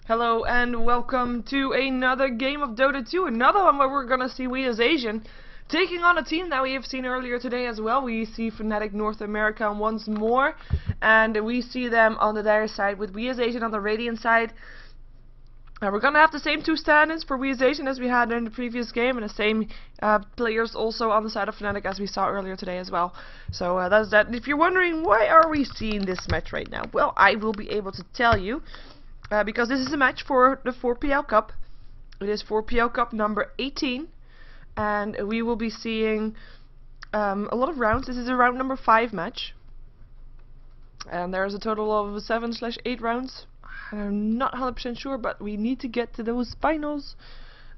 Hello and welcome to another game of Dota 2, another one where we're gonna see WhA taking on a team that we have seen earlier today as well. We see Fnatic North America once more, and we see them on the Dire side with WhA on the Radiant side. We're gonna have the same two stand-ins for WhA as we had in the previous game, and the same players also on the side of Fnatic as we saw earlier today as well. So that's that. If you're wondering why are we seeing this match right now, well, I will be able to tell you. Because this is a match for the 4PL Cup. It is 4PL Cup number 18, and we will be seeing a lot of rounds. This is a round number 5 match, and there's a total of 7/8 rounds. I'm not 100% sure, but we need to get to those finals,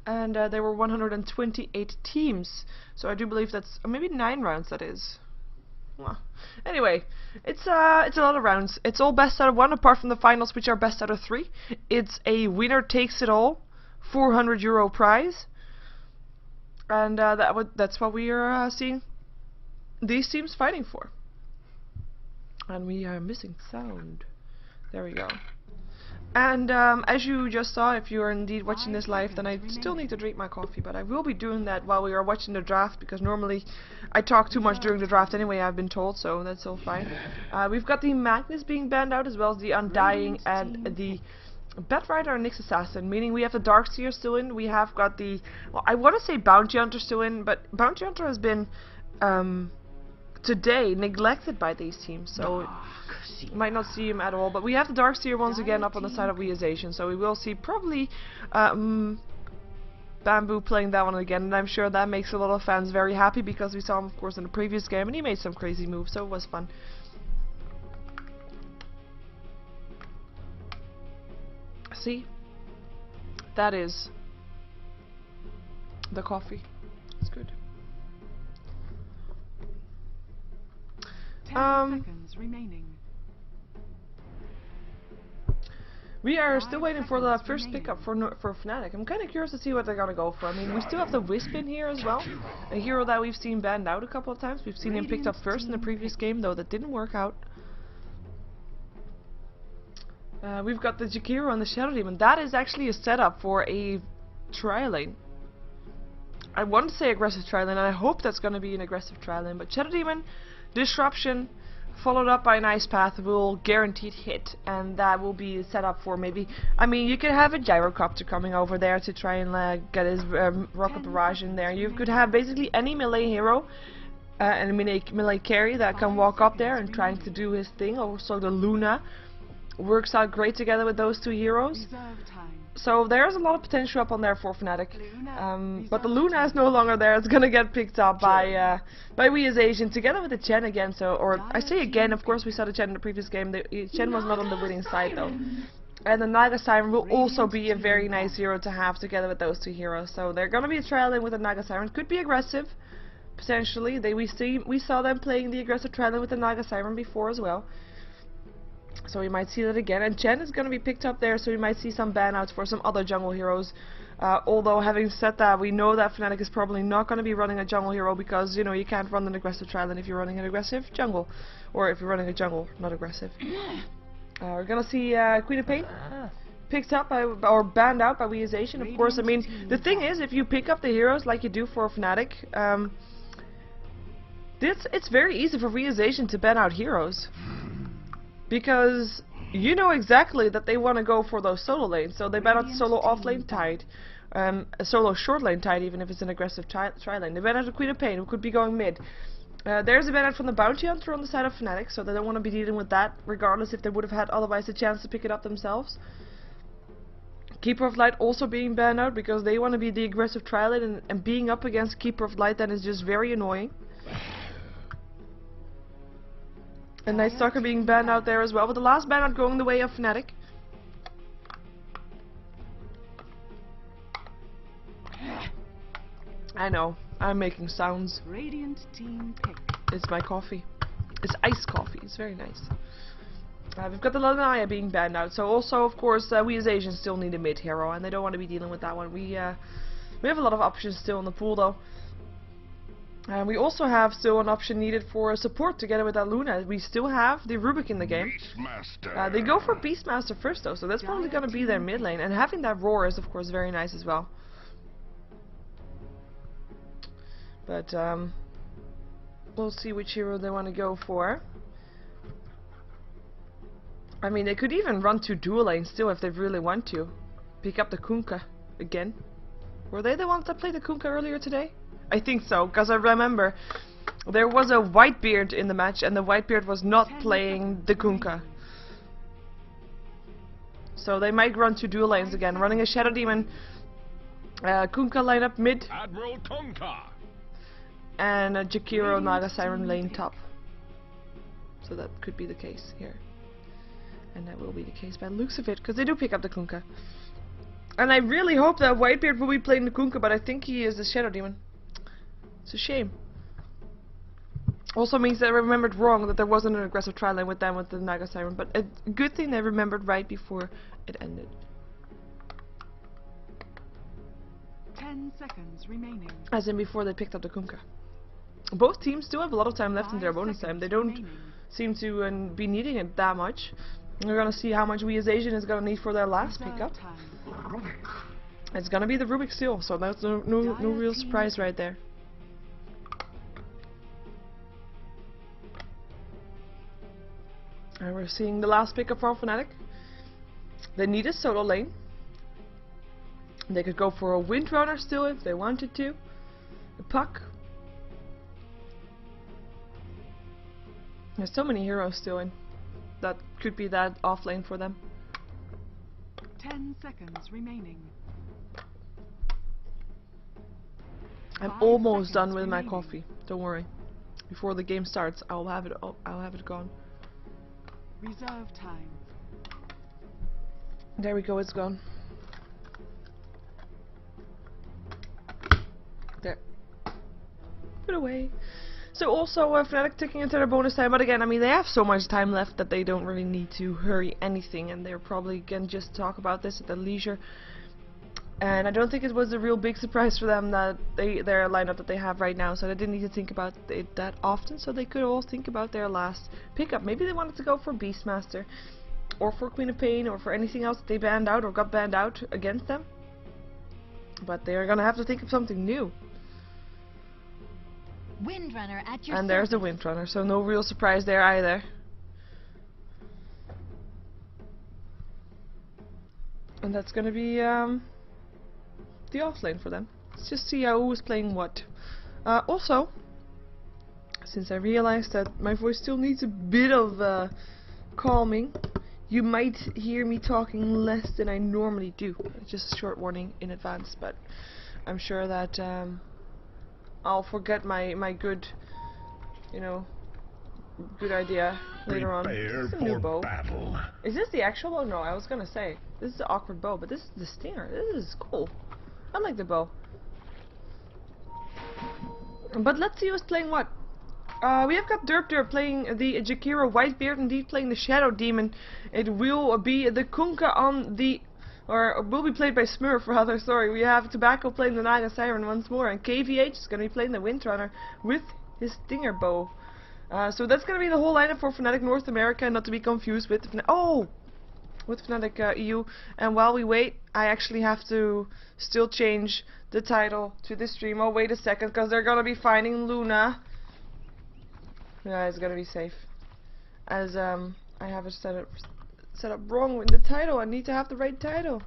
and there were 128 teams, so I do believe that's maybe 9 rounds. That is. Anyway, it's a lot of rounds. It's all best out of 1, apart from the finals, which are best out of 3. It's a winner takes it all, €400 prize, and that's what we are seeing these teams fighting for. And we are missing sound. There we go. And as you just saw, if you are indeed watching this live, then I still need to drink my coffee, but I will be doing that while we are watching the draft, because normally I talk too much during the draft anyway, I've been told, so that's all fine. We've got the Magnus being banned out, as well as the Undying and the Batrider and Nyx Assassin, meaning we have the Darkseer still in. We have got the, well, I want to say Bounty Hunter still in, but Bounty Hunter has been today neglected by these teams, so you might not see him at all. But we have the Darkseer once again up on the side of WhA, so we will see probably Bamboo playing that one again, and I'm sure that makes a lot of fans very happy, because we saw him of course in the previous game and he made some crazy moves, so it was fun. See, that is the coffee. It's good. 10 seconds remaining. We are still waiting for the first pickup for Fnatic. I'm kind of curious to see what they're gonna go for. I mean, we still have the Wisp in here as well, a hero that we've seen banned out a couple of times. We've seen him picked up first in the previous game, though that didn't work out. We've got the Jakiro and the Shadow Demon. That is actually a setup for a tri-lane. I want to say aggressive tri-lane, and I hope that's going to be an aggressive tri-lane, but Shadow Demon, Disruption, followed up by an Ice Path will guaranteed hit, and that will be set up for maybe, I mean, you could have a Gyrocopter coming over there to try and get his Rocket Barrage in there. You could have basically any melee hero and a melee carry that can walk up there and trying to do his thing. Also the Luna works out great together with those two heroes. So there's a lot of potential up on there for Fnatic, but the Luna is no longer there. It's gonna get picked up by WhA together with the Chen again. So, or I say again, of course we saw the Chen in the previous game. The Chen was not on the winning side though. And the Naga Siren will also be a very nice hero to have together with those two heroes. So they're gonna be trailing with the Naga Siren. Could be aggressive, potentially. We saw them playing the aggressive trailing with the Naga Siren before as well. So we might see that again, and Chen is going to be picked up there, so we might see some ban-outs for some other jungle heroes. Although, having said that, we know that Fnatic is probably not going to be running a jungle hero, because, you know, you can't run an aggressive tri-lane if you're running an aggressive jungle. Or if you're running a jungle, not aggressive. We're going to see Queen of Pain picked up by, or banned out by WhA. Of course, I mean, the thing is, if you pick up the heroes like you do for Fnatic, it's very easy for WhA to ban out heroes. Because you know exactly that they want to go for those solo lanes, so they ban out the solo off lane Tide, a solo short lane Tide, even if it's an aggressive tri-lane. They ban out the Queen of Pain, who could be going mid. There's a ban out from the Bounty Hunter on the side of Fnatic, so they don't want to be dealing with that, regardless if they would have had otherwise a chance to pick it up themselves. Keeper of Light also being banned out, because they want to be the aggressive tri-lane, and being up against Keeper of Light then is just very annoying. And Night Stalker being banned out there as well, with the last ban out going the way of Fnatic. I know, I'm making sounds. Radiant team pick. It's my coffee. It's iced coffee, it's very nice. We've got the Lanaya being banned out, so also of course we as Asians still need a mid hero, and they don't want to be dealing with that one. We have a lot of options still in the pool though. And we also have still an option needed for support together with that Luna. We still have the Rubik in the game. They go for Beastmaster first though, so that's probably going to be their mid lane. And having that Roar is of course very nice as well. But we'll see which hero they want to go for. I mean, they could even run 2 dual lanes still if they really want to. Pick up the Kunkka again. Were they the ones that played the Kunkka earlier today? I think so, because I remember there was a Whitebeard in the match and the Whitebeard was not playing the Kunkka. So they might run 2 dual lanes again, running a Shadow Demon Kunkka lineup mid. Admiral Kunkka. And a Jakiro Naga Siren lane top. So that could be the case here. And that will be the case by the looks of it, because they do pick up the Kunkka. And I really hope that Whitebeard will be playing the Kunkka, but I think he is a Shadow Demon. It's a shame. Also means that I remembered wrong that there wasn't an aggressive tri lane with them with the Naga Siren, but a good thing they remembered right before it ended. 10 seconds remaining. As in before they picked up the Kunkka. Both teams still have a lot of time left in their bonus time. They don't seem to be needing it that much. We're gonna see how much WhA Asian is gonna need for their last pickup. It's gonna be the Rubik still, so that's no real surprise right there. And we're seeing the last pickup from Fnatic. They need a solo lane. They could go for a Windrunner still if they wanted to. A Puck. There's so many heroes still in. That could be that off lane for them. 10 seconds remaining. I'm 5 almost done seconds with my remaining. coffee. Don't worry. Before the game starts, I'll have it gone. Reserve time. There we go, it's gone. There. Put away. So also Fnatic taking into their bonus time, but again, I mean, they have so much time left that they don't really need to hurry anything, and they're probably gonna just talk about this at their leisure. And I don't think it was a real big surprise for them that their lineup that they have right now, so they didn't need to think about it that often, so they could all think about their last pickup. Maybe they wanted to go for Beastmaster, or for Queen of Pain, or for anything else that they banned out or got banned out against them. But they're gonna have to think of something new. Windrunner at your And there's the Windrunner, so no real surprise there either. And that's gonna be the off lane for them. Let's just see who is playing what. Also, since I realized that my voice still needs a bit of calming, you might hear me talking less than I normally do. Just a short warning in advance, but I'm sure that I'll forget my good, you know, good idea later on. This is a new bow. Battle. Is this the actual bow? No, I was gonna say this is the awkward bow, but this is the stinger. This is cool. I like the bow. But let's see who's playing what. We have got Derp playing the Jakiro, Whitebeard indeed playing the Shadow Demon. It will be the Kunkka on the, or will be played by Smurf rather, sorry. We have Tobacco playing the Naga Siren once more, and KVH is going to be playing the Windrunner with his Stinger Bow. So that's going to be the whole lineup for Fnatic North America, not to be confused with with Fnatic EU. And while we wait, I actually have to still change the title to this stream. Oh, wait a second, because they're going to be finding Luna. Yeah, it's gonna be safe. As I have it set up wrong with the title. I need to have the right title,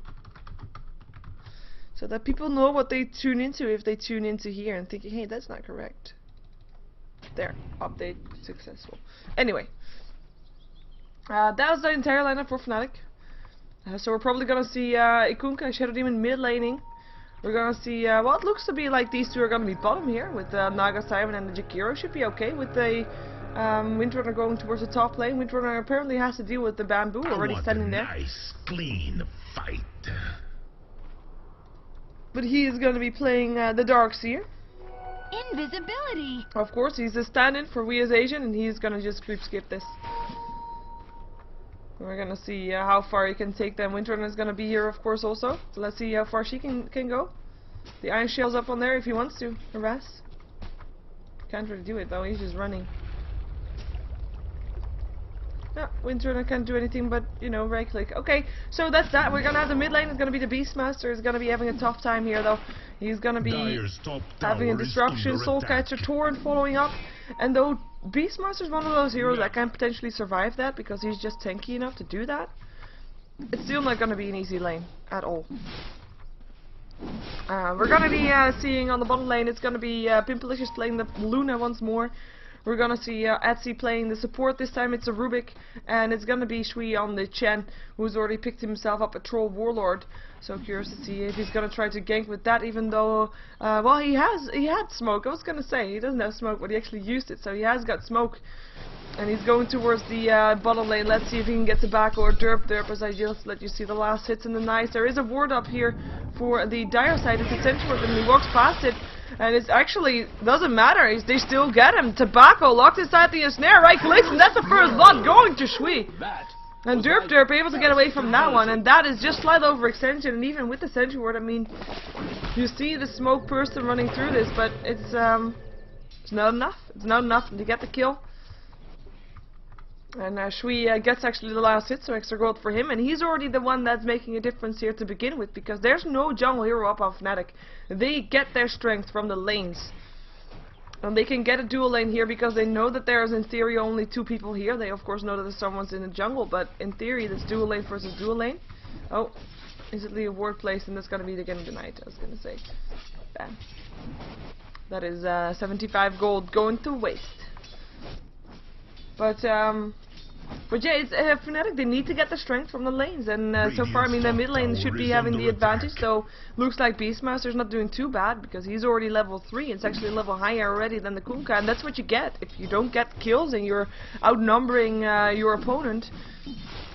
so that people know what they tune into if they tune into here and thinking, hey, that's not correct. There, update successful. Anyway, that was the entire lineup for Fnatic. So we're probably gonna see Ikunka and Shadow Demon mid laning. We're gonna see what looks to be like these two are gonna be bottom here with Naga Simon and the Jakiro. Should be okay with the Windrunner going towards the top lane. Windrunner apparently has to deal with the bamboo already standing there. Nice, clean fight. But he is gonna be playing the Darkseer. Invisibility. Of course, he's a stand-in for WhA Asian, and he's gonna just creep skip this. We're gonna see how far he can take them. Windrunner is gonna be here, of course, also. So let's see how far she can go. The Iron Shell's up on there if he wants to harass. Can't really do it though, he's just running. No, Windrunner can't do anything but, you know, right click. Okay, so that's that. We're gonna have the mid lane. It's gonna be the Beastmaster. Is gonna be having a tough time here though. He's gonna be having a disruption. Soulcatcher, Torrent following up. And though Beastmaster is one of those heroes that can potentially survive that because he's just tanky enough to do that, it's still not gonna be an easy lane at all. We're gonna be seeing on the bottom lane, it's gonna be Pimpalicious playing the Luna once more. We're gonna see Etsy playing the support. This time it's a Rubik, and it's gonna be WhA on the Chen, who's already picked himself up a Troll Warlord. So curious to see if he's gonna try to gank with that, even though, well, he had smoke. I was gonna say he doesn't have smoke, but he actually used it, so he has got smoke. And he's going towards the bottom lane. Let's see if he can get the back or derp as I just let you see the last hits in the nice. There is a ward up here for the dire side. It's a Sentry Ward, and he walks past it. And it's actually doesn't matter. They still get him. Tobacco locked inside the snare. Right clicks, and that's the first blood going to WhA. And derp able to get away from that one. And that is just slight overextension. And even with the Sentry Ward, I mean, you see the smoke person running through this, but it's not enough. It's not enough to get the kill. And WhA gets actually the last hit, so extra gold for him, and he's already the one that's making a difference here to begin with, because there's no jungle hero up on Fnatic. They get their strength from the lanes. And they can get a dual lane here because they know that there's in theory only 2 people here. They of course know that there's someone's in the jungle, but in theory that's dual lane versus dual lane. Oh, instantly a ward placed, and that's gonna be getting denied, I was gonna say. Bam. That is 75 gold going to waste. But yeah, it's Fnatic, they need to get the strength from the lanes, and so far, I mean, the mid lane should be having the advantage, so looks like Beastmaster's not doing too bad, because he's already level 3, it's actually a level higher already than the Kunkka, and that's what you get. If you don't get kills and you're outnumbering your opponent,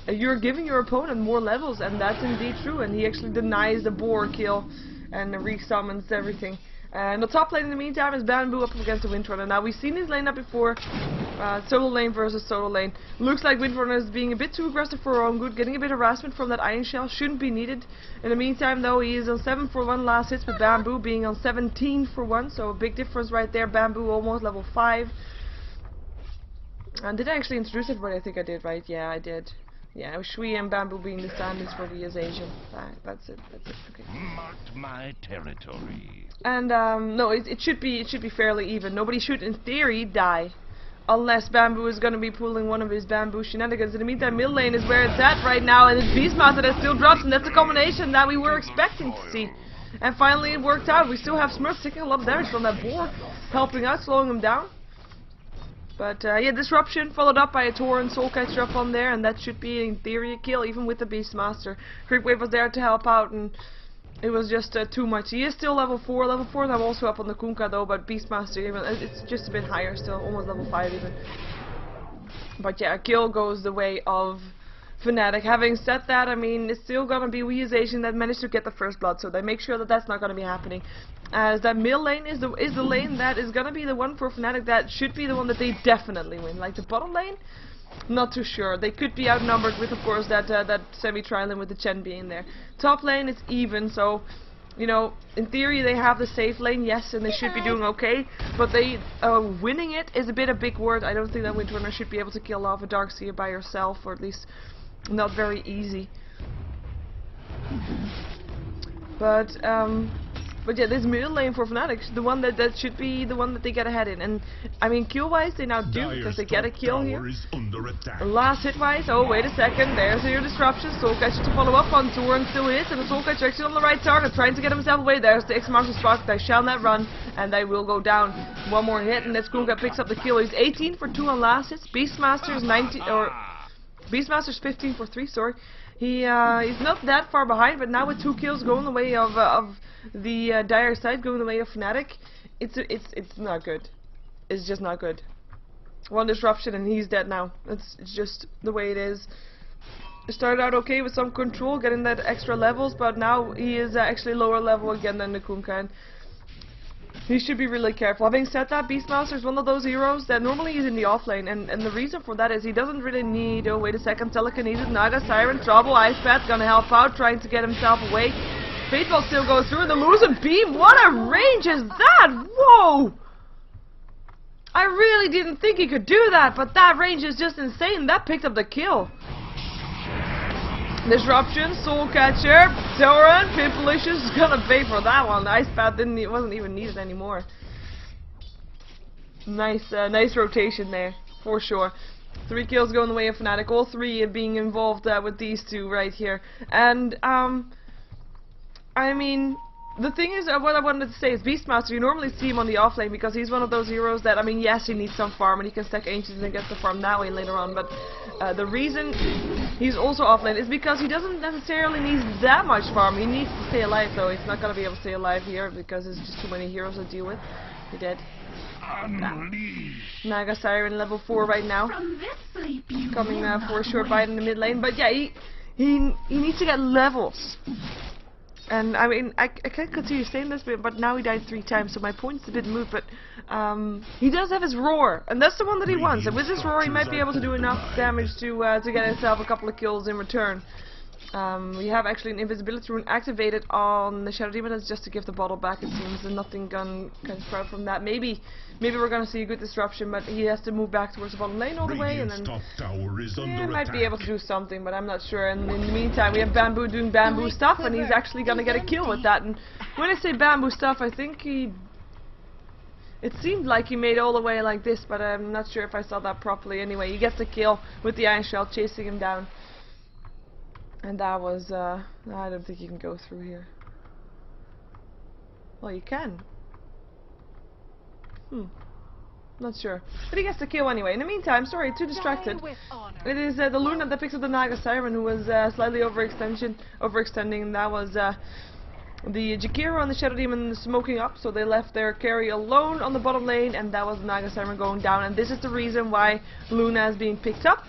you're giving your opponent more levels, and that's indeed true, and he actually denies the boar kill, and resummons everything. And the top lane in the meantime is Bamboo up against the Windrunner. Now we've seen this lane up before, solo lane versus solo lane. Looks like Windrunner is being a bit too aggressive for her own good, getting a bit of harassment from that Iron Shell, shouldn't be needed. In the meantime though, he is on 7 for 1 last hits, with Bamboo being on 17 for 1, so a big difference right there. Bamboo almost level 5. And did I actually introduce everybody? I think I did, right? Yeah, I did. Yeah, WhA and Bamboo being the stand-ins for the Asian. That's it. Okay. Marked my territory. And no, it should be fairly even. Nobody should, in theory, die, unless Bamboo is going to be pulling one of his Bamboo shenanigans. In the meantime, mid lane is where it's at right now, and it's Beastmaster that still drops, and that's a combination that we were expecting to see. And finally, it worked out. We still have Smurf taking a lot of damage from that board, helping out, slowing him down. But yeah, disruption followed up by a Torrent Soulcatcher up on there, and that should be in theory a kill, even with the Beastmaster. Creepwave was there to help out, and it was just too much. He is still level 4. Level 4 I'm also up on the Kunkka though, but Beastmaster even it's just a bit higher still, almost level 5 even. But yeah, a kill goes the way of Fnatic. Having said that, I mean, it's still gonna be WhA Asian that managed to get the first blood, so they make sure that that's not gonna be happening. As that mid lane is the lane that is gonna be the one for Fnatic that should be the one that they definitely win. Like the bottom lane, not too sure. They could be outnumbered with, of course, that semi-tri-lane with the Chen being there. Top lane is even, so you know, in theory they have the safe lane, yes, and they should be doing okay. But they winning it is a bit a big word. I don't think that Windrunner should be able to kill off a Darkseer by herself, or at least not very easy. But yeah, this middle lane for Fnatic, the one that should be the one that they get ahead in. And I mean, kill-wise they now do, because they get a kill here. Last hit-wise, oh wait a second, there's your disruption. Soulcatcher to follow up on Torrent still hits, and the Soulcatcher actually on the right target, trying to get himself away. There's the X-Marshal spot, they shall not run, and they will go down. One more hit, and this Kunkka picks up the kill. He's 18 for 2 on last hits. Beastmaster's 19, or Beastmaster's 15 for 3, sorry. He's not that far behind, but now with 2 kills going the way of the dire side, going the way of Fnatic, it's not good. It's just not good. One disruption and he's dead now. It's just the way it is. He started out okay with some control, getting that extra levels, but now he is actually lower level again than the Kunkka. And he should be really careful. Having said that, Beastmaster is one of those heroes that normally is in the offlane, and the reason for that is he doesn't really need, oh wait a second, Telekinesis, Naga, Siren, Trouble, Ice Path, gonna help out, trying to get himself away. Fateball still goes through, and the losing beam, what a range is that? Whoa! I really didn't think he could do that, but that range is just insane. That picked up the kill. Disruption, Soul Catcher, Toran, Pimpalicious is gonna pay for that one. The Ice Path wasn't even needed anymore. Nice rotation there, for sure. 3 kills going the way of Fnatic, all 3 being involved with these 2 right here. And, I mean, the thing is, what I wanted to say is Beastmaster, you normally see him on the offlane because he's one of those heroes that, I mean, yes, he needs some farm and he can stack Ancients and gets the farm that way later on, but the reason he's also offlane is because he doesn't necessarily need that much farm. He needs to stay alive, though. He's not going to be able to stay alive here because there's just too many heroes to deal with. You're dead. Naga Siren level 4 right now. Coming for a short bite in the mid lane, but yeah, he needs to get levels. And I mean, I can't continue saying this, but now he died 3 times, so my point's a bit moot, but he does have his roar, and that's the one that he wants, and with his roar he might be able to do enough damage to get himself a couple of kills in return. We have actually an invisibility rune activated on the Shadow Demon. That's just to give the bottle back, it seems, and nothing can sprout from that. Maybe we're gonna see a good disruption, but he has to move back towards the bottom lane all the way, and then might be able to do something, but I'm not sure. And in the meantime, we have Bamboo doing Bamboo stuff, and he's actually gonna get a kill with that. And when I say Bamboo stuff, I think it seemed like he made all the way like this, but I'm not sure if I saw that properly. Anyway, he gets the kill with the Iron Shell chasing him down. And that was, I don't think you can go through here. Well, you can. Not sure. But he gets the kill anyway. In the meantime, sorry, too distracted. It is the Luna that picks up the Naga Siren, who was slightly overextending, and that was the Jakiro and the Shadow Demon smoking up, so they left their carry alone on the bottom lane, and that was the Naga Siren going down, and this is the reason why Luna is being picked up.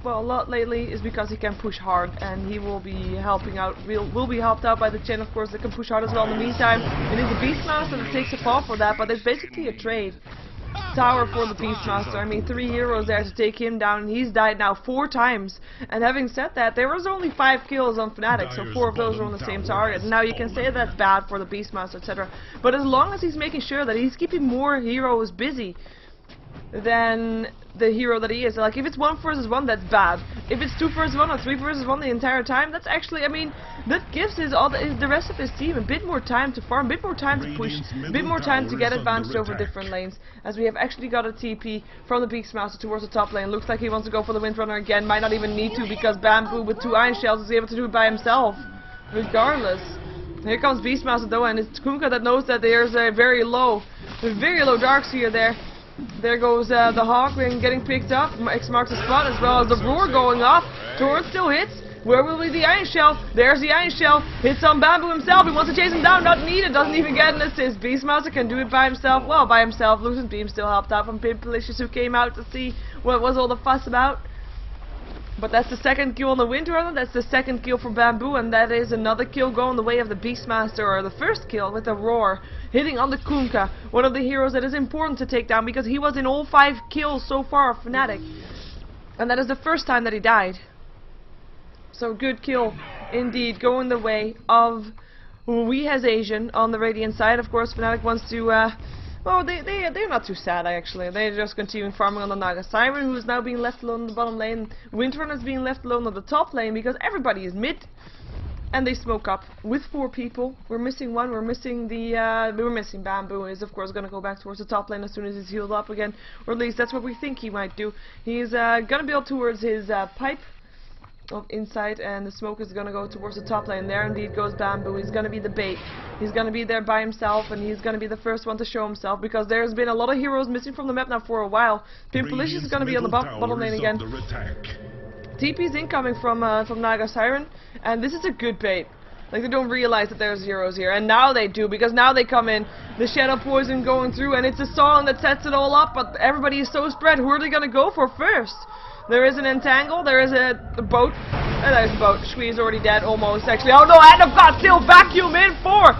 Well, a lot lately is because he can push hard, and he will be helping out. Will be helped out by the Chen, of course, that can push hard as well. In the meantime, it is the Beastmaster that takes a fall for that, but it's basically a trade tower for the Beastmaster. I mean, 3 heroes there to take him down, and he's died now 4 times. And having said that, there was only 5 kills on Fnatic, so 4 of those were on the same target. Now you can say that's bad for the Beastmaster, etc. But as long as he's making sure that he's keeping more heroes busy than the hero that he is. Like, if it's 1 versus 1, that's bad. If it's 2 versus 1 or 3 versus 1 the entire time, that's actually, I mean, that gives the rest of his team a bit more time to farm, a bit more time to push, a bit more time to get advantage over different lanes. As we have actually got a TP from the Beastmaster towards the top lane. Looks like he wants to go for the Windrunner again. Might not even need to, because Bamboo with 2 Iron Shells is able to do it by himself, regardless. Here comes Beastmaster though, and it's Kunkka that knows that there's a very low Darkseer there. There goes the Hawk and getting picked up. X marks the spot, as well as the Roar going off. Torrent still hits. Where will be the Iron Shell? There's the Iron Shell. Hits on Bamboo himself. He wants to chase him down. Not needed. Doesn't even get an assist. Beastmaster can do it by himself. Well, by himself. Lucian's Beam still helped out from Pimpalicious, who came out to see what was all the fuss about. But that's the 2nd kill on the Windrunner. That's the 2nd kill for Bamboo, and that is another kill going the way of the Beastmaster, or the 1st kill with the Roar, hitting on the Kunkka, one of the heroes that is important to take down because he was in all 5 kills so far of Fnatic, and that is the first time that he died. So good kill indeed, going the way of WhA Asian on the Radiant side. Of course, Fnatic wants to well, they're not too sad, actually. They're just continuing farming on the Naga Siren, who is now being left alone in the bottom lane. Windrunner is being left alone on the top lane because everybody is mid. And they smoke up with 4 people. We're missing 1. We're missing we're missing Bamboo, who is of course going to go back towards the top lane as soon as he's healed up again. Or at least that's what we think he might do. He's going to build towards his pipe of insight, and the smoke is going to go towards the top lane. There indeed goes Bamboo. He's going to be the bait. He's going to be there by himself, and he's going to be the first one to show himself, because there's been a lot of heroes missing from the map now for a while. Pimpalicious is going to be on the bottom lane again. TP's incoming from Naga Siren, and this is a good bait. Like, they don't realize that there's heroes here, and now they do, because now they come in, the Shadow Poison going through, and it's a song that sets it all up, but everybody is so spread. Who are they going to go for first? There is an entangle, there is a boat, and there's a boat. WhA is already dead, almost, actually. Oh no, and I've got still vacuum in for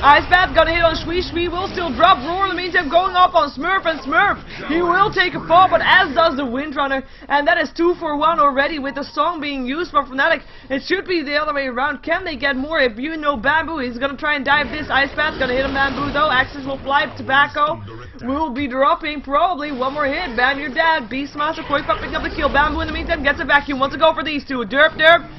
Ice Bat gonna hit on WhA. WhA will still drop. Roar in the meantime going up on Smurf, and Smurf, he will take a fall, but as does the Windrunner, and that is 2 for 1 already with the song being used from Fnatic. It should be the other way around. Can they get more? If you know Bamboo, he's gonna try and dive this. Ice Bat's gonna hit on Bamboo though. Axis will fly. Tobacco will be dropping probably one more hit. Bam, you're dead. Beastmaster Koi picking up the kill. Bamboo in the meantime gets a vacuum. Wants to go for these two. Derp.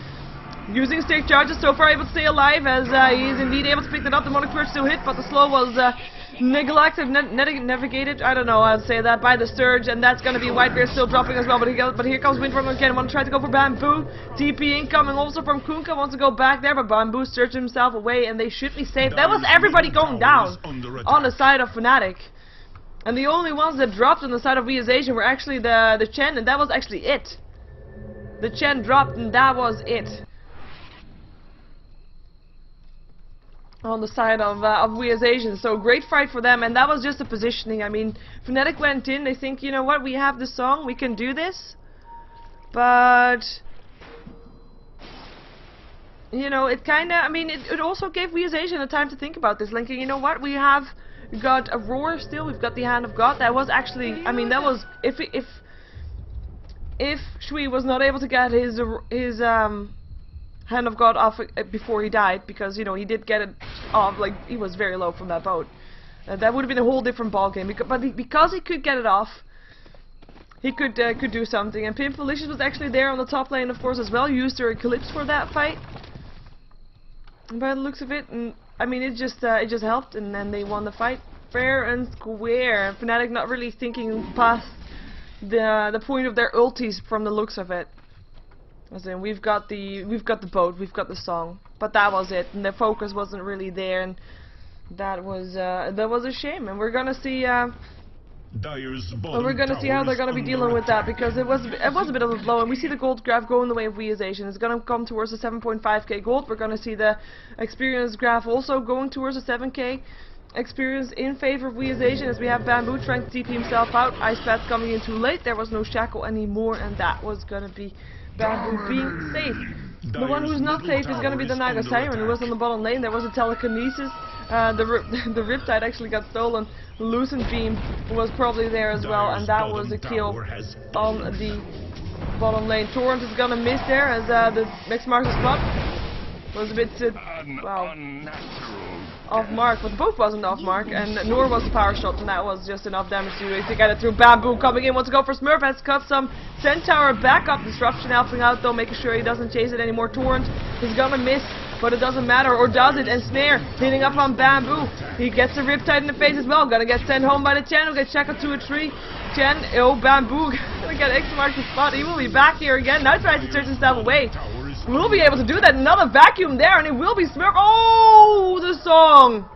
Using stick charges, so far able to stay alive as he is indeed able to pick that up. The Monarch Perch still hit, but the slow was neglected, navigated, I don't know how to say that, by the Surge, and that's going to be Whitebeard still dropping as well, but here comes Windrunner again. Want to try to go for Bamboo. TP incoming also from Kunkka, wants to go back there, but Bamboo searched himself away, and they should be safe. That was everybody going down on the side of Fnatic. And the only ones that dropped on the side of WhA Asian were actually the Chen, and that was actually it. The Chen dropped, and that was it. On the side of WhA Asian, so great fight for them, and that was just the positioning. I mean, Fnatic went in, they think, you know what, we have the song, we can do this, but you know, it kinda, I mean, it also gave WhA Asian a time to think about this, linking, you know what, we have got a Roar still, we've got the Hand of God. That was actually, I mean, that was, if WhA was not able to get his Hand of God off before he died, because, you know, he did get it off, like, he was very low from that boat. That would have been a whole different ballgame, because he could get it off, he could do something. And Pimpalicious was actually there on the top lane, of course, as well, used her Eclipse for that fight. By the looks of it, and I mean, it just helped, and then they won the fight fair and square. Fnatic not really thinking past the point of their ultis from the looks of it. As in, we've got the boat, we've got the song, but that was it, and the focus wasn't really there, and that was a shame. And we're gonna see how they're gonna be dealing with that, because it was a bit of a blow. And we see the gold graph going the way of WhA Asian. It's gonna come towards the 7.5k gold. We're gonna see the experience graph also going towards the 7k experience in favor of WhA Asian, as we have Bamboo trying to TP himself out. Ice Bat coming in too late. There was no shackle anymore, and that was gonna be Bamboo being safe. The one who's not safe is going to be the Naga Siren, who was on the bottom lane. There was a telekinesis. The Riptide actually got stolen. Lucent Beam was probably there as well, and that was a kill on the bottom lane. Torrent is going to miss there, as the next marker spot was a bit off mark, but both wasn't off mark, and nor was the power shot, and that was just enough damage to get it through. Bamboo coming in, wants to go for Smurf, has cut some Centaur backup. Disruption helping out though, making sure he doesn't chase it anymore. Torrent is gonna miss, but it doesn't matter, or does it? And Snare hitting up on Bamboo. He gets a Riptide in the face as well, gonna get sent home by the Chen, who gets shackled to a tree. Chen, Bamboo gonna get X mark the spot. He will be back here again, now tries to search himself away. We'll be able to do that. Another vacuum there, and it will be Smurf. Oh, the song!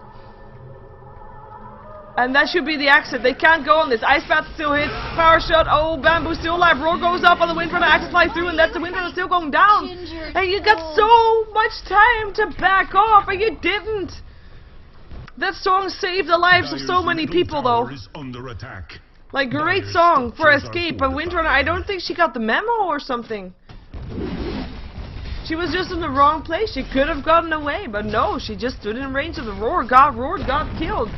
And that should be the exit. They can't go on this. Ice Bat still hits. Power shot. Oh, Bamboo still alive. Roar goes up on the Windrunner. Axis flies through, and that's the Windrunner still going down. And you got so much time to back off, and you didn't. That song saved the lives of so many people, though. Like, great song for escape, but Windrunner, I don't think she got the memo or something. She was just in the wrong place. She could have gotten away, but no, she just stood in range of the Roar, got roared, got killed.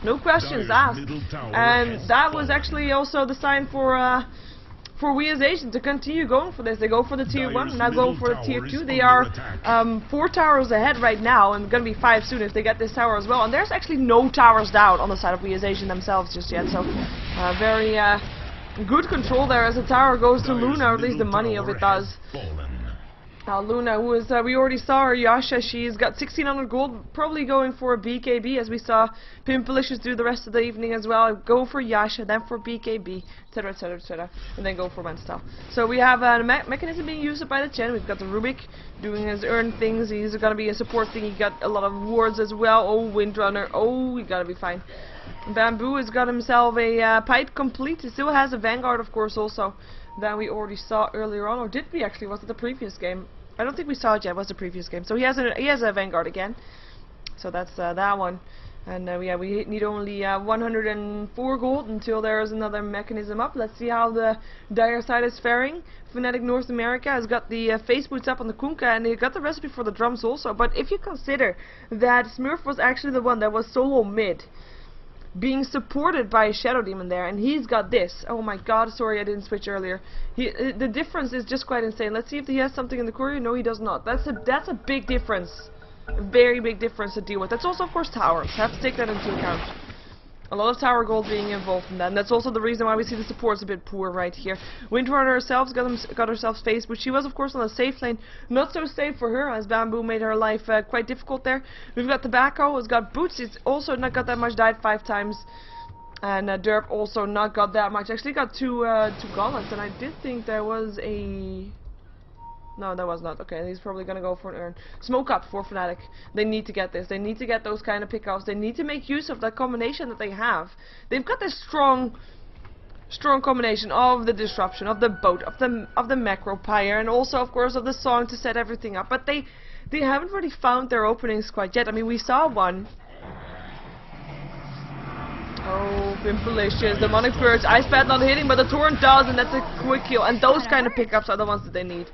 No questions asked. And that was actually also the sign for WhA Asian to continue going for this. They go for the tier 1, now go for the tier 2. They are 4 towers ahead right now, and gonna be 5 soon if they get this tower as well. And there's actually no towers down on the side of WhA Asian themselves just yet, so very good control there as the tower goes to Luna, or at least the money of it does. Luna, who is, we already saw her, Yasha, she's got 1600 gold, probably going for a BKB, as we saw Pimpalicious do the rest of the evening as well. Go for Yasha, then for BKB, etc, etc, etc, and then go for Wenstyle. So we have the mechanism being used by the Chen. We've got the Rubik doing his earn things. He's going to be a support thing. He got a lot of wards as well. Oh, Windrunner, oh, we gotta be fine. Bamboo has got himself a pipe complete. He still has a Vanguard, of course, also, that we already saw earlier on, or did we actually? Was it the previous game? I don't think we saw it yet. It was the previous game. So he has a Vanguard again. So that's that one. And yeah, we need only 104 gold until there is another mechanism up. Let's see how the dire side is faring. Fnatic North America has got the face boots up on the Kunkka, and they got the recipe for the drums also. But if you consider that Smurf was actually the one that was solo mid, being supported by a Shadow Demon there, and he's got this. Oh my god, sorry I didn't switch earlier. The difference is just quite insane. Let's see if he has something in the courier. No, he does not. That's a big difference. A very big difference to deal with. That's also, of course, towers. Have to take that into account. A lot of tower gold being involved in that, and that's also the reason why we see the support's a bit poor right here. Windrunner herself got herself faced, but she was, of course, on a safe lane. Not so safe for her, as Bamboo made her life quite difficult there. We've got Tobacco, who's got boots. It's also not got that much, died 5 times. And Derp also not got that much. Actually got two gauntlets, and I did think there was a... No, that was not. Okay, he's probably gonna go for an urn. Smoke up for Fnatic. They need to get this. They need to get those kind of pickups. They need to make use of that combination that they have. They've got this strong combination of the disruption, of the boat, of the macro pyre, and also, of course, of the song to set everything up. But they haven't really found their openings quite yet. I mean, we saw one. Oh, Pimpalicious, Demonic Purge, Ice Bat not hitting, but the Torrent does, and that's a quick kill. And those kind of pickups are the ones that they need.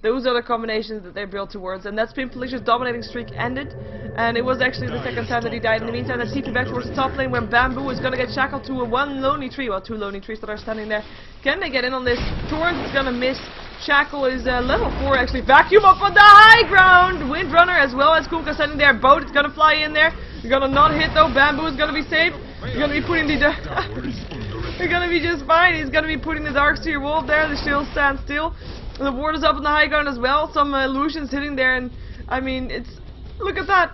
Those are the combinations that they're built towards, and that's Pimpalicious' dominating streak ended, and it was actually the second time that he died. In the meantime, that's TP back towards the top lane, where Bamboo is gonna get shackled to one lonely tree, well, 2 lonely trees that are standing there. Can they get in on this? Torrent is gonna miss. Shackle is level 4 actually. Vacuum up on the high ground! Windrunner as well as Kunkka standing there. Boat is gonna fly in there. You're gonna not hit though. Bamboo is gonna be safe. You're gonna be putting the... You're gonna be just fine. He's gonna be putting the Darkseer Wolf there. The shield stands still. The ward is up on the high ground as well. Some illusions hitting there, and I mean, it's... Look at that!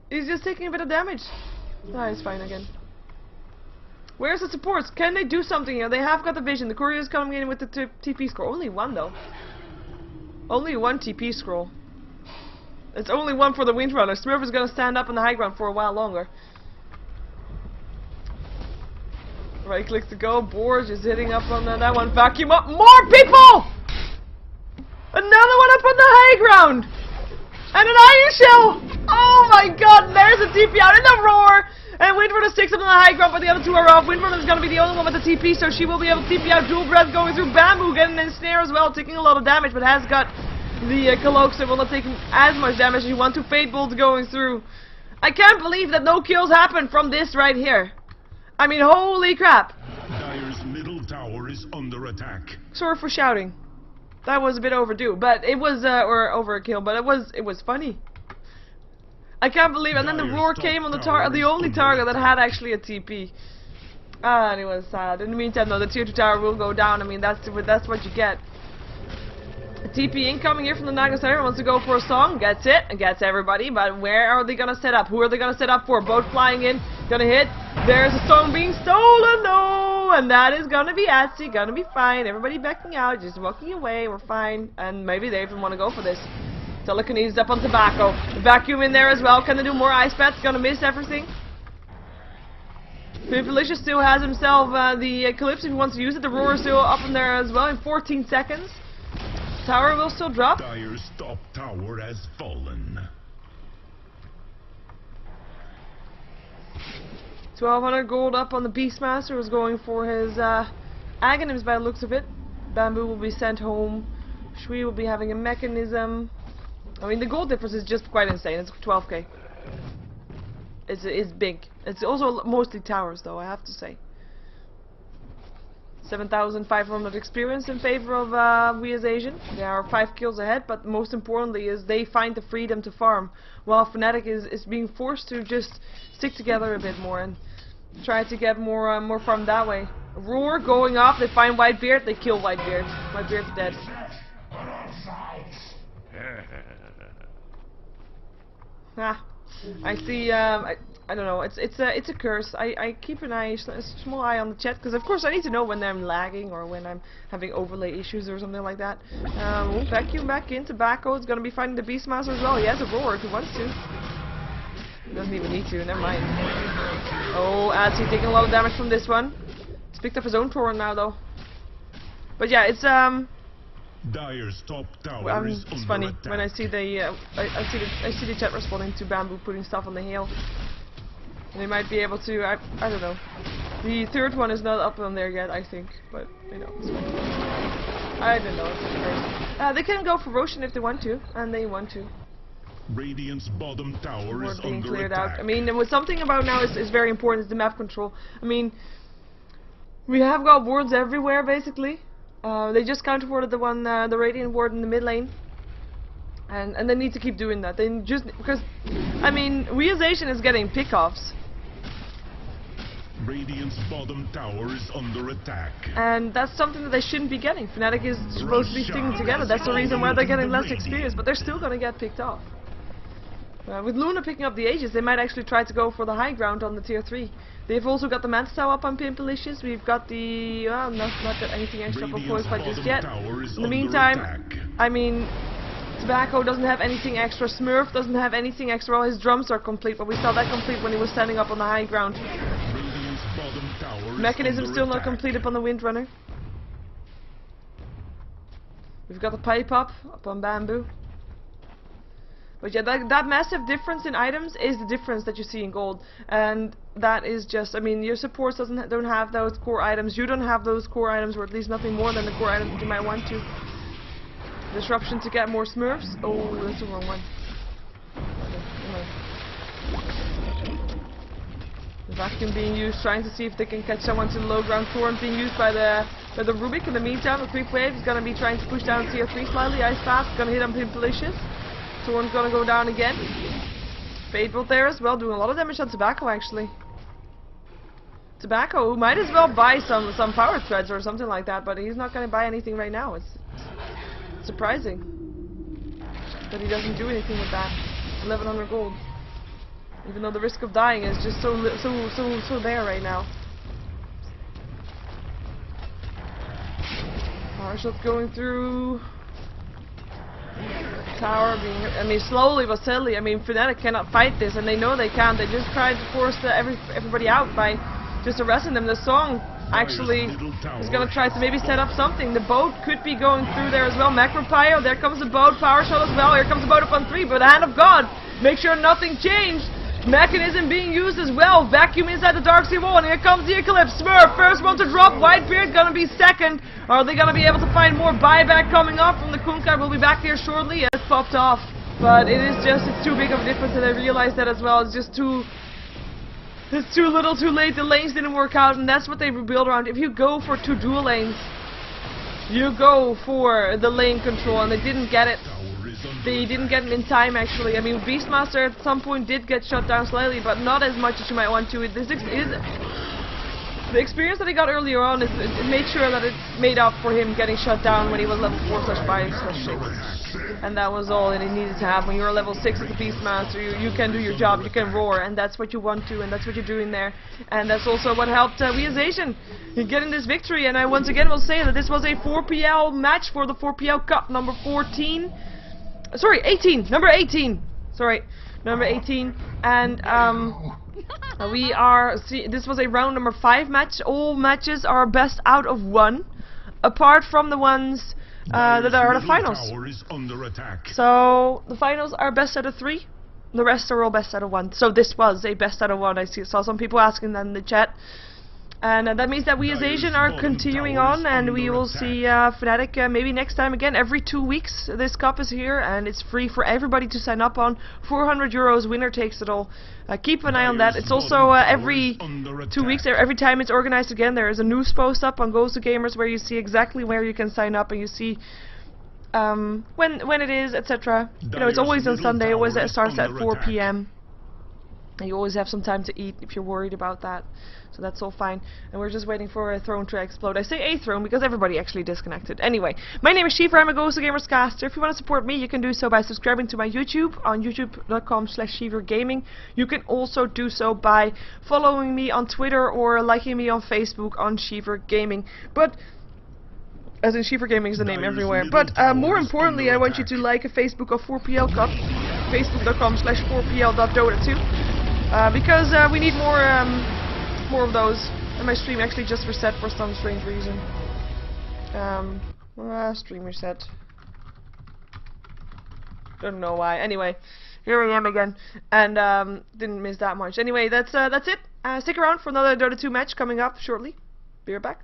He's just taking a bit of damage. Ah, he's fine again. Where's the supports? Can they do something here? They have got the vision. The courier is coming in with the TP scroll. Only one though. Only one TP scroll. It's only one for the Windrunner. Smurf is gonna stand up on the high ground for a while longer. Right click to go. Borge is hitting up on that one. Vacuum up. More people! Another one up on the high ground! And an iron shell! Oh my god, there's a TP out in the roar! And Windrunner sticks up on the high ground, but the other two are off. Windrunner is going to be the only one with the TP, so she will be able to TP out. Dual breath going through. Bamboo getting an ensnare as well, taking a lot of damage, but has got the Cloak, so will not take as much damage as you want to. Fate Bolt going through. I can't believe that no kills happened from this right here. I mean, holy crap. Dire's middle tower is under attack. Sorry for shouting. That was a bit overdue, but it was, or overkill, but it was funny. I can't believe it. And then the roar came on the only target that had actually a TP. And it was sad. In the meantime, though, the tier 2 tower will go down. I mean, that's what you get. A TP incoming here from the Nagasaki. Wants to go for a song. Gets it. And gets everybody. But where are they going to set up? Who are they going to set up for? Boat flying in. Gonna hit. There's a song being stolen. No! And that is going to be Atsy. Gonna be fine. Everybody backing out. Just walking away. We're fine. And maybe they even want to go for this. Telekinesis up on Tobacco. The vacuum in there as well. Can they do more ice bats? Gonna miss everything. Pimpalicious still has himself the Eclipse if he wants to use it. The roar is still up in there as well in 14 seconds. Tower will still drop. Dire's top tower has fallen. 1200 gold up on the Beastmaster, who's going for his Aghanims by the looks of it. Bamboo will be sent home. WhA will be having a mechanism. I mean, the gold difference is just quite insane. It's 12k. It's big. It's also mostly towers, though, I have to say. 7,500 experience in favor of WhA's Asian. They are 5 kills ahead, but most importantly is they find the freedom to farm, while Fnatic is being forced to just stick together a bit more and try to get more farm that way. Roar going off. They find Whitebeard. They kill Whitebeard. Whitebeard's dead. I see. I don't know. It's a curse. I keep a small eye on the chat because of course I need to know when I'm lagging or when I'm having overlay issues or something like that. We'll vacuum back in. Tobacco is gonna be fighting the Beastmaster as well. He has a roar if he wants to. He doesn't even need to. Never mind. Oh, Adsy taking a lot of damage from this one. He's picked up his own torrent now though. But yeah, it's Dire's top tower is it's funny attack. when I see the I see the chat responding to Bamboo putting stuff on the hail. They might be able to, I don't know. The third one is not up on there yet, I think, but you know, it's fine. I don't know. They can go for Roshan if they want to, and they want to. Radiant's bottom tower is Being under cleared attack. out. I mean, with something about now is very important is the map control. I mean, we have got wards everywhere basically. They just counter-warded the Radiant ward in the mid lane. And they need to keep doing that. They just because, I mean, WhA is getting pickoffs. Radiant's bottom tower is under attack. And that's something that they shouldn't be getting. Fnatic is supposed to be sticking together. That's the reason why they're getting less experience, but they're still gonna get picked off. With Luna picking up the Aegis, they might actually try to go for the high ground on the tier 3. They've also got the Mantis Tower up on Pimpalicious. We've got the... well, not got anything extra for Force Fight just yet. In the meantime, I mean... Tobacco doesn't have anything extra. Smurf doesn't have anything extra. All his drums are complete, but we saw that complete when he was standing up on the high ground. Mechanism still not completed on the Windrunner. We've got the pipe up on Bamboo. But yeah, that massive difference in items is the difference that you see in gold, and that is just, I mean, your supports don't have those core items. You don't have those core items, or at least nothing more than the core items that you might want to. Disruption to get more Smurfs. Oh, that's the wrong one. The vacuum being used, trying to see if they can catch someone to the low ground. Torrent being used by the Rubik. In the meantime, the Creep Wave is gonna be trying to push down tier 3 slightly. Ice Fast gonna hit on Pimpalicious. Torrent's gonna go down again. Fade Bolt there as well, doing a lot of damage on Tobacco actually. Tobacco might as well buy some power threads or something like that, but he's not gonna buy anything right now. It's surprising that he doesn't do anything with that. 1100 gold. Even though the risk of dying is just so there right now. Power shot going through. Tower being, I mean, slowly but steadily. I mean, Fnatic cannot fight this, and they know they can't. They just tried to force everybody out by just arresting them. The song actually is going to try to maybe set up something. The boat could be going through there as well. Macropio, there comes the boat. Power shot as well. Here comes the boat up on 3, but the hand of God. Make sure nothing changed. Mechanism being used as well. Vacuum inside the Darkseer wall, and here comes the Eclipse. Smurf, first one to drop. Whitebeard gonna be second. Are they gonna be able to find more buyback coming up from the Kunkkai? We'll be back here shortly. It's popped off, but it's too big of a difference, and I realized that as well. It's too little, too late. The lanes didn't work out, and that's what they build around. If you go for 2 dual lanes, you go for the lane control, and they didn't get it. They didn't get it in time, actually. I mean, Beastmaster at some point did get shut down slightly, but not as much as you might want to. The experience that he got earlier on it made sure that it made up for him getting shut down when he was level 4/5/6. And that was all that he needed to have. When you're level 6 as a Beastmaster, you can do your job, you can roar, and that's what you want to, and that's what you're doing there. And that's also what helped WhA getting this victory. And I once again will say that this was a 4PL match for the 4PL Cup number 14. Sorry, 18! Number 18! Sorry, number 18. And, this was a round number 5 match. All matches are best out of 1, apart from the ones that are the finals. So, the finals are best out of 3, the rest are all best out of 1. So this was a best out of 1. I saw some people asking that in the chat. And that means that we as Asian are continuing on, and we will see Fnatic maybe next time again. Every 2 weeks this cup is here, and it's free for everybody to sign up on. 400 euros, winner takes it all. Keep an eye on that. It's also every 2 weeks, every time it's organized again, there is a news post up on Ghost of Gamers where you see exactly where you can sign up, and you see when it is, etc. You know, it's always on Sunday, always it starts at 4 PM. And you always have some time to eat if you're worried about that. So that's all fine. And we're just waiting for a throne to explode. I say a throne because everybody actually disconnected. Anyway, my name is Sheever. I'm a Ghost of Gamers caster. If you want to support me, you can do so by subscribing to my YouTube on youtube.com/SheeverGaming. You can also do so by following me on Twitter or liking me on Facebook on SheeverGaming. But as in SheeverGaming is the name everywhere. But more importantly, I want you to like a Facebook of 4PL Cup, facebook.com/4pl.dota2. Because we need more of those. And my stream actually just reset for some strange reason. Stream reset. Don't know why. Anyway, here I am again, and didn't miss that much. Anyway, that's it. Stick around for another Dota 2 match coming up shortly. Be right back.